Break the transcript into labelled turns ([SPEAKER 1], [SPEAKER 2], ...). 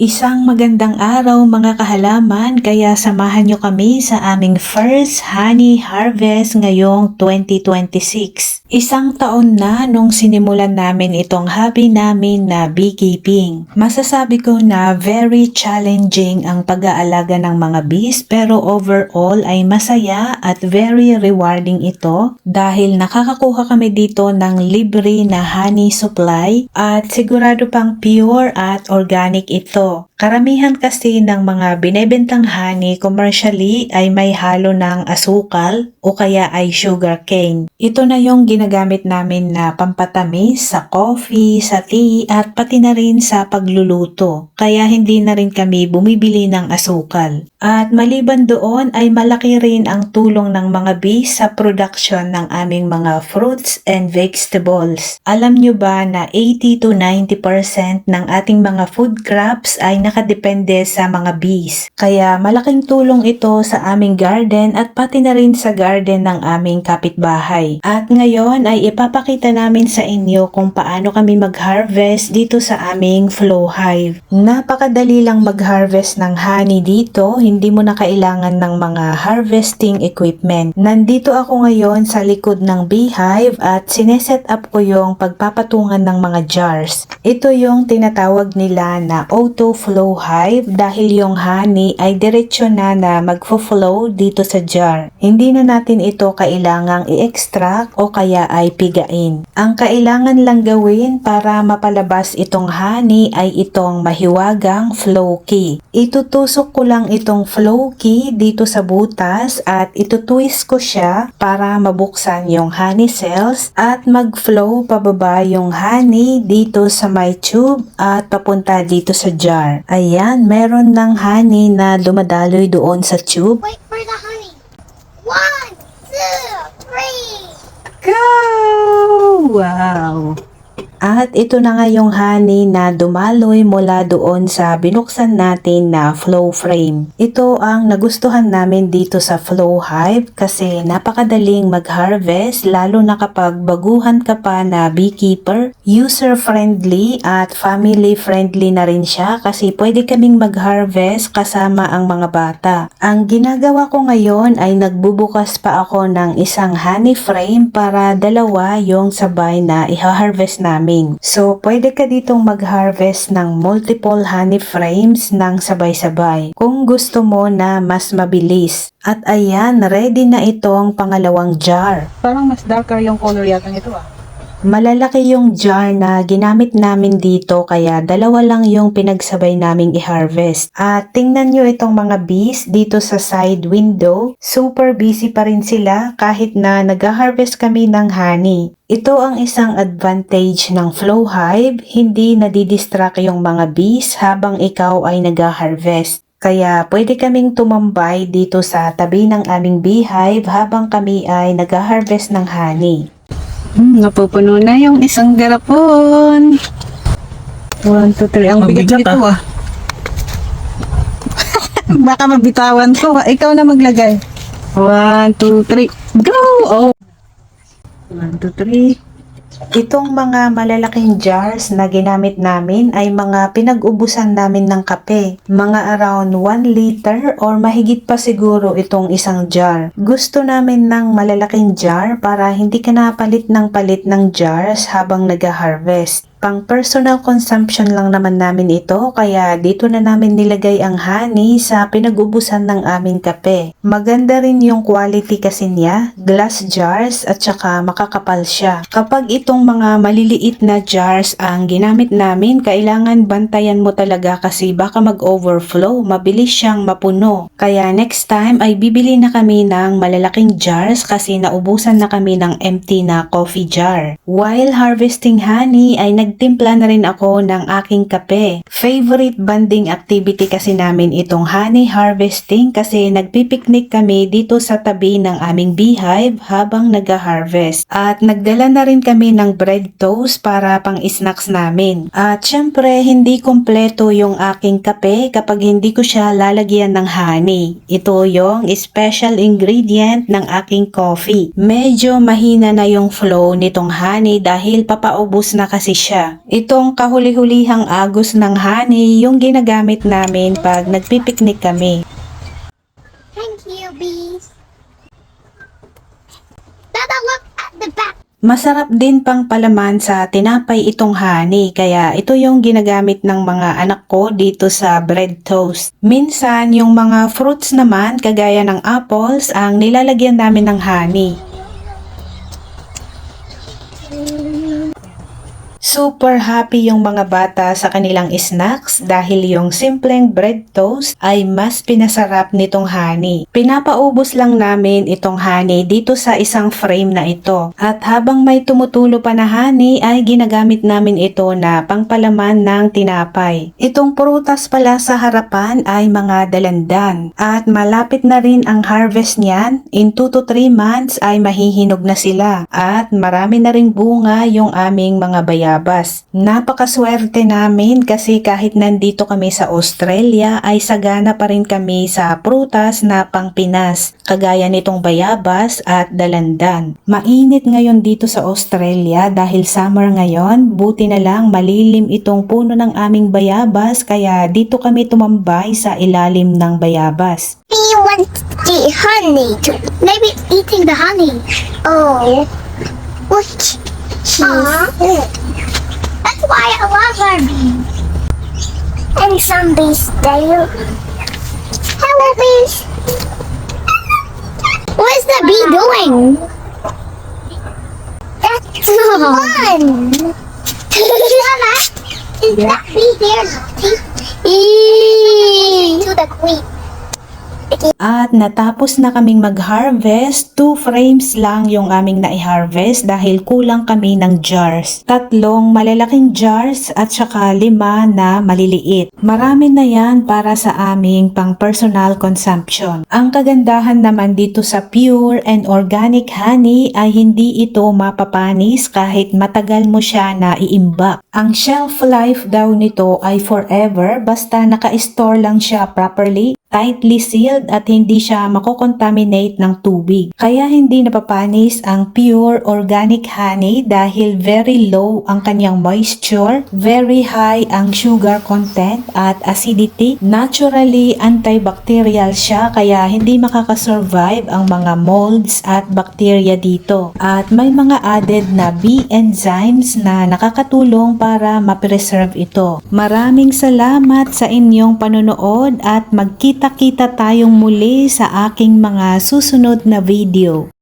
[SPEAKER 1] Isang magandang araw mga kahalaman, kaya samahan nyo kami sa aming first honey harvest ngayong 2026. Isang taon na nung sinimulan namin itong hobby namin na beekeeping. Masasabi ko na very challenging ang pag-aalaga ng mga bees, pero overall ay masaya at very rewarding ito dahil nakakakuha kami dito ng libre na honey supply at sigurado pang pure at organic ito. Karamihan kasi ng mga binebentang honey commercially ay may halo ng asukal o kaya ay sugar cane. Ito na yung ginagamit namin na pampatamis sa coffee, sa tea at pati na rin sa pagluluto. Kaya hindi na rin kami bumibili ng asukal. At maliban doon ay malaki rin ang tulong ng mga bees sa production ng aming mga fruits and vegetables. Alam nyo ba na 80 to 90% ng ating mga food crops ay nakadepende sa mga bees. Kaya malaking tulong ito sa aming garden at pati na rin sa garden ng aming kapitbahay. At ngayon ay ipapakita namin sa inyo kung paano kami mag-harvest dito sa aming flow hive. Napakadali lang mag-harvest ng honey dito, hindi mo na kailangan ng mga harvesting equipment. Nandito ako ngayon sa likod ng beehive at sineset up ko yung pagpapatungan ng mga jars. Ito yung tinatawag nila na auto flow hive dahil yung honey ay diretsyo na magfo-flow dito sa jar. Hindi na natin ito kailangang i-extract o kaya ay pigain. Ang kailangan lang gawin para mapalabas itong honey ay itong mahiwagang flow key. Itutusok ko lang itong flow key dito sa butas at itutwist ko siya para mabuksan yung honey cells at mag-flow pababa yung honey dito sa my tube at papunta dito sa jar. Ayan, meron ng honey na dumadaloy doon sa tube.
[SPEAKER 2] Wait for the honey. 1, 2, 3.
[SPEAKER 1] Go! Wow! At ito na nga yung honey na dumaloy mula doon sa binuksan natin na flow frame. Ito ang nagustuhan namin dito sa flow hive kasi napakadaling mag-harvest lalo na kapag baguhan ka pa na beekeeper. User-friendly at family-friendly na rin siya kasi pwede kaming mag-harvest kasama ang mga bata. Ang ginagawa ko ngayon ay nagbubukas pa ako ng isang honey frame para dalawa yung sabay na i-harvest namin. So, pwede ka ditong mag-harvest ng multiple honey frames ng sabay-sabay kung gusto mo na mas mabilis. At ayan, ready na itong pangalawang jar.
[SPEAKER 3] Parang mas darker yung color yata nito ah.
[SPEAKER 1] Malalaki yung jar na ginamit namin dito kaya dalawa lang yung pinagsabay naming i-harvest. At tingnan nyo itong mga bees dito sa side window. Super busy pa rin sila kahit na nag-harvest kami ng honey. Ito ang isang advantage ng flow hive, hindi nadidistract yung mga bees habang ikaw ay nag-harvest. Kaya pwede kaming tumambay dito sa tabi ng aming beehive habang kami ay nag-harvest ng honey.
[SPEAKER 3] Napupuno na yung isang garapon. 1, 2, 3. Ang bigat nito ah. Baka mabitawan ko. Ikaw na maglagay. 1, 2, 3. Go! Oh.
[SPEAKER 1] 1, 2, 3. Itong mga malalaking jars na ginamit namin ay mga pinag-ubusan namin ng kape. Mga around 1 liter or mahigit pa siguro itong isang jar. Gusto namin ng malalaking jar para hindi ka napalit ng jars habang nag-harvest. Pang personal consumption lang naman namin ito kaya dito na namin nilagay ang honey sa pinag-ubusan ng aming kape. Maganda rin yung quality kasi niya, glass jars at saka makakapal siya. Kapag itong mga maliliit na jars ang ginamit namin, kailangan bantayan mo talaga kasi baka mag-overflow, mabilis siyang mapuno. Kaya next time ay bibili na kami ng malalaking jars kasi naubusan na kami ng empty na coffee jar. While harvesting honey ay nagtimpla na rin ako ng aking kape. Favorite bonding activity kasi namin itong honey harvesting kasi nagpipiknik kami dito sa tabi ng aming beehive habang nag-harvest. At nagdala na rin kami ng bread toast para pang snacks namin. At syempre hindi kompleto yung aking kape kapag hindi ko siya lalagyan ng honey. Ito yung special ingredient ng aking coffee. Medyo mahina na yung flow nitong honey dahil papaubos na kasi siya. siya. Itong kahuli-hulihang agos ng honey yung ginagamit namin pag nagpipiknik kami.
[SPEAKER 2] Thank you, bees. Dada, look at the back.
[SPEAKER 1] Masarap din pang palaman sa tinapay itong honey, kaya ito yung ginagamit ng mga anak ko dito sa bread toast. Minsan, yung mga fruits naman, kagaya ng apples, ang nilalagyan namin ng honey. Super happy yung mga bata sa kanilang snacks dahil yung simpleng bread toast ay mas pinasarap nitong honey. Pinapaubos lang namin itong honey dito sa isang frame na ito. At habang may tumutulo pa na honey ay ginagamit namin ito na pangpalaman ng tinapay. Itong prutas pala sa harapan ay mga dalandan at malapit na rin ang harvest niyan. In 2 to 3 months ay mahihinog na sila at marami na ring bunga yung aming mga bayabas. Napakaswerte namin kasi kahit nandito kami sa Australia ay sagana pa rin kami sa prutas na pang Pinas, kagaya nitong bayabas at dalandan. Mainit ngayon dito sa Australia dahil summer ngayon, buti na lang malilim itong puno ng aming bayabas kaya dito kami tumambay sa ilalim ng bayabas.
[SPEAKER 2] Bee wants the honey too. Maybe eating the honey. Oh. Look. That's why I love our bee. And some bees there. Hello, bees. What is the bee doing? That's fun. Mama, is that bee there? To the queen.
[SPEAKER 1] At natapos na kaming mag-harvest, 2 frames lang yung aming na-harvest dahil kulang kami ng jars. 3 malalaking jars at saka 5 na maliliit. Marami na yan para sa aming pang personal consumption. Ang kagandahan naman dito sa pure and organic honey ay hindi ito mapapanis kahit matagal mo siya na iimbak. Ang shelf life daw nito ay forever basta naka-store lang siya properly, tightly sealed at hindi siya makokontaminate ng tubig. Kaya hindi napapanis ang pure organic honey dahil very low ang kanyang moisture, very high ang sugar content at acidity. Naturally antibacterial siya kaya hindi makakasurvive ang mga molds at bacteria dito. At may mga added na bee enzymes na nakakatulong para ma-preserve ito. Maraming salamat sa inyong panonood at magkita-kita tayong muli sa aking mga susunod na video.